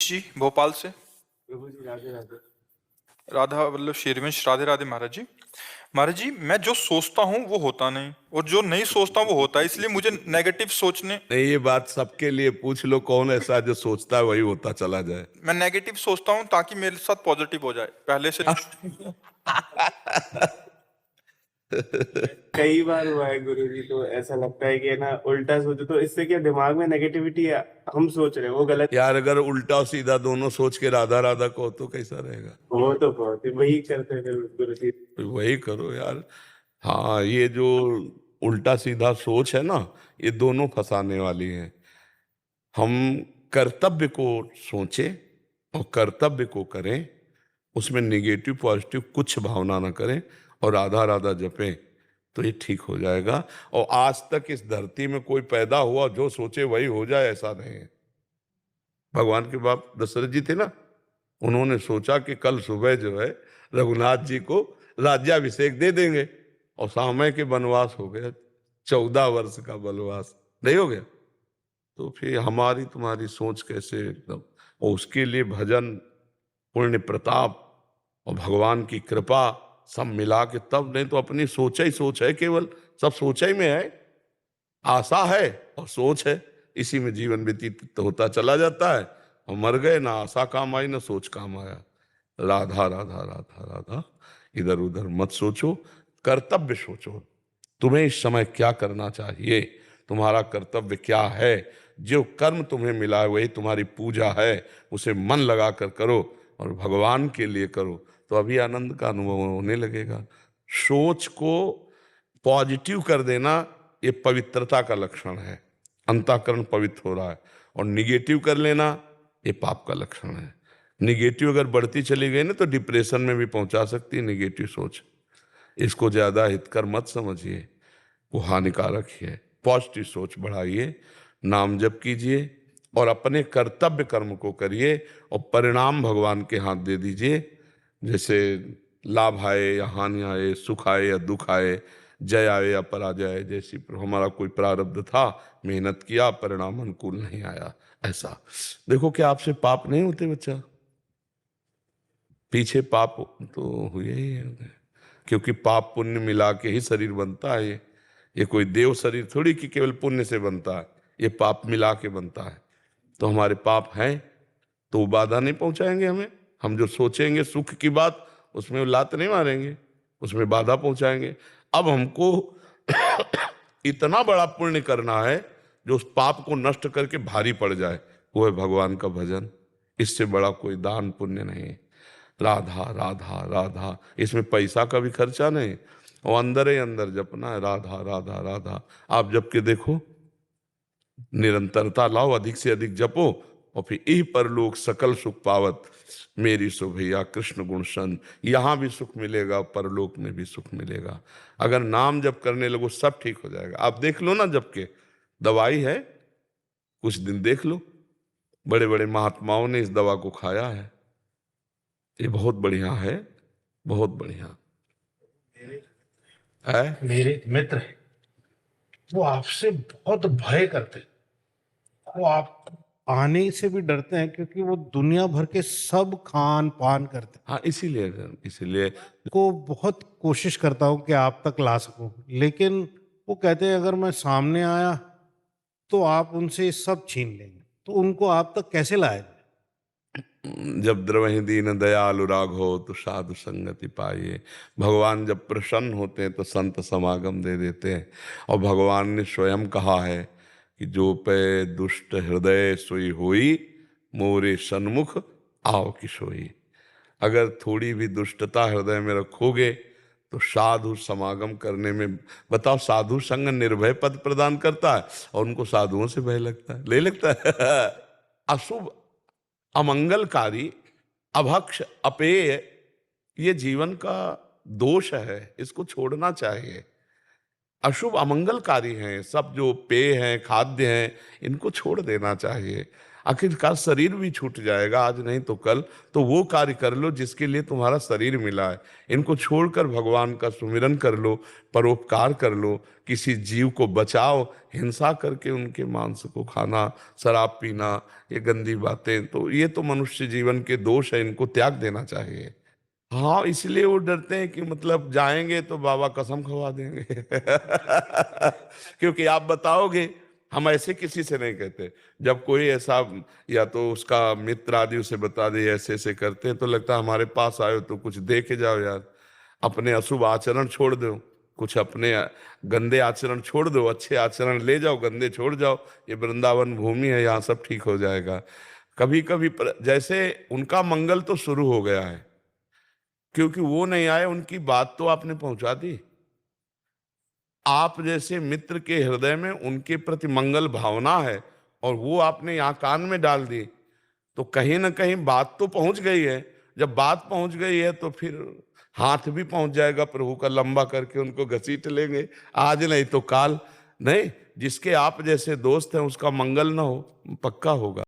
जी भोपाल से। प्रभु जी राधे राधे। राधा वल्लभ शेरवंश। राधे राधे महाराज जी। महाराज जी, मैं जो सोचता हूँ वो होता नहीं, और जो नहीं सोचता हूँ वो होता है, इसलिए मुझे नेगेटिव सोचने नहीं, ये बात सबके लिए पूछ लो, कौन ऐसा जो सोचता है वही होता चला जाए। मैं नेगेटिव सोचता हूँ ताकि मेरे साथ पॉजिटिव हो जाए पहले से। कई बार हुआ है गुरु जी, तो ऐसा लगता है कि है ना, उल्टा सोचो तो इससे क्या दिमाग में नेगेटिविटी हम सोच रहे हैं वो गलत। यार अगर उल्टा सीधा दोनों सोच के राधा राधा कहो तो कैसा रहेगा? वो तो बहुत ही वही करते हैं फिर गुरु जी। तो वही करो यार। हाँ, ये जो उल्टा सीधा सोच है ना, ये दोनों फंसाने वाली है। हम कर्तव्य को सोचें और कर्तव्य को करें, उसमें निगेटिव पॉजिटिव कुछ भावना ना करें और राधा राधा जपें, तो ये ठीक हो जाएगा। और आज तक इस धरती में कोई पैदा हुआ जो सोचे वही हो जाए, ऐसा नहीं है। भगवान के बाप दशरथ जी थे ना, उन्होंने सोचा कि कल सुबह जो है रघुनाथ जी को राज्याभिषेक दे देंगे, और समय के वनवास हो गया, 14 वर्ष का वनवास नहीं हो गया। तो फिर हमारी तुम्हारी सोच कैसे एकदम, और उसके लिए भजन, पुण्य प्रताप और भगवान की कृपा सब मिला के तब, नहीं तो अपनी सोचा ही सोच है, केवल सब सोचा ही में है, आशा है और सोच है, इसी में जीवन व्यतीत तो होता चला जाता है, और मर गए, ना आशा काम आई ना सोच काम आया। राधा राधा राधा राधा, इधर उधर मत सोचो, कर्तव्य सोचो। तुम्हें इस समय क्या करना चाहिए, तुम्हारा कर्तव्य क्या है, जो कर्म तुम्हें मिला है वही तुम्हारी पूजा है, उसे मन लगा कर करो और भगवान के लिए करो, तो अभी आनंद का अनुभव होने लगेगा। सोच को पॉजिटिव कर देना ये पवित्रता का लक्षण है, अंतःकरण पवित्र हो रहा है, और निगेटिव कर लेना ये पाप का लक्षण है। निगेटिव अगर बढ़ती चली गई ना तो डिप्रेशन में भी पहुंचा सकती है निगेटिव सोच। इसको ज्यादा हितकर मत समझिए, वो हानिकारक ही है। पॉजिटिव सोच बढ़ाइए, नाम जप कीजिए और अपने कर्तव्य कर्म को करिए, और परिणाम भगवान के हाथ दे दीजिए। जैसे लाभ आए या हानि आए, सुख आए या दुख आए, जय आए या पराजय, जैसी हमारा कोई प्रारब्ध था, मेहनत किया, परिणाम अनुकूल नहीं आया, ऐसा। देखो कि आपसे पाप नहीं होते बच्चा, पीछे पाप तो हुए ही है, क्योंकि पाप पुण्य मिला के ही शरीर बनता है। ये कोई देव शरीर थोड़ी कि केवल पुण्य से बनता है, ये पाप मिला के बनता है। तो हमारे पाप हैं तो वो बाधा नहीं पहुंचाएंगे हमें। हम जो सोचेंगे सुख की बात, उसमें वो लात नहीं मारेंगे, उसमें बाधा पहुंचाएंगे। अब हमको इतना बड़ा पुण्य करना है जो उस पाप को नष्ट करके भारी पड़ जाए, वो है भगवान का भजन। इससे बड़ा कोई दान पुण्य नहीं है। राधा राधा राधा, इसमें पैसा का भी खर्चा नहीं, और अंदर ही अंदर जपना है, राधा राधा राधा। आप जप के देखो, निरंतरता लाओ, अधिक से अधिक जपो, और फिर इह परलोक सकल सुख पावत, मेरी सुभैया कृष्ण गुण सन। यहां भी सुख मिलेगा, परलोक में भी सुख मिलेगा। अगर नाम जप करने लगो सब ठीक हो जाएगा। आप देख लो ना, जप के दवाई है, कुछ दिन देख लो, बड़े बड़े महात्माओं ने इस दवा को खाया है, ये बहुत बढ़िया है, बहुत बढ़िया है। मेरे एक मित्र है, वो आपसे बहुत भय करते, वो आप आने से भी डरते हैं क्योंकि वो दुनिया भर के सब खान पान करते हैं। हाँ, इसीलिए इसीलिए को बहुत कोशिश करता हूं कि आप तक ला सकूं, लेकिन वो कहते हैं अगर मैं सामने आया तो आप उनसे सब छीन लेंगे, तो उनको आप तक कैसे लाए? जब द्रवहि दीन दयालु राघो तो साधु संगति पाइए। भगवान जब प्रसन्न होते हैं तो संत समागम दे देते हैं, और भगवान ने स्वयं कहा है कि जो पे दुष्ट हृदय सोई होई, मोरे सन्मुख आओ कि सोई। अगर थोड़ी भी दुष्टता हृदय में रखोगे तो साधु समागम करने में, बताओ, साधु संग निर्भय पद प्रदान करता है, और उनको साधुओं से भय लगता है, ले लगता है। अशुभ, अमंगलकारी, अभक्ष, अपेय, ये जीवन का दोष है, इसको छोड़ना चाहिए। अशुभ अमंगलकारी हैं सब, जो पेय हैं, खाद्य हैं, इनको छोड़ देना चाहिए। आखिरकार शरीर भी छूट जाएगा, आज नहीं तो कल। तो वो कार्य कर लो जिसके लिए तुम्हारा शरीर मिला है। इनको छोड़कर भगवान का सुमिरन कर लो, परोपकार कर लो, किसी जीव को बचाओ। हिंसा करके उनके मांस को खाना, शराब पीना, ये गंदी बातें, तो ये तो मनुष्य जीवन के दोष है, इनको त्याग देना चाहिए। हाँ, इसलिए वो डरते हैं कि मतलब जाएंगे तो बाबा कसम खवा देंगे। क्योंकि आप बताओगे, हम ऐसे किसी से नहीं कहते। जब कोई ऐसा या तो उसका मित्र आदि उसे बता दे ऐसे ऐसे करते हैं, तो लगता है हमारे पास आयो तो कुछ दे के जाओ यार, अपने अशुभ आचरण छोड़ दो, कुछ अपने गंदे आचरण छोड़ दो, अच्छे आचरण ले जाओ, गंदे छोड़ जाओ। ये वृंदावन भूमि है, यहाँ सब ठीक हो जाएगा। कभी कभी जैसे उनका मंगल तो शुरू हो गया है, क्योंकि वो नहीं आए, उनकी बात तो आपने पहुंचा दी। आप जैसे मित्र के हृदय में उनके प्रति मंगल भावना है और वो आपने यहाँ कान में डाल दी, तो कहीं ना कहीं बात तो पहुंच गई है। जब बात पहुंच गई है तो फिर हाथ भी पहुंच जाएगा प्रभु का, लंबा करके उनको घसीट लेंगे, आज नहीं तो काल। नहीं, जिसके आप जैसे दोस्त हैं उसका मंगल ना हो, पक्का होगा।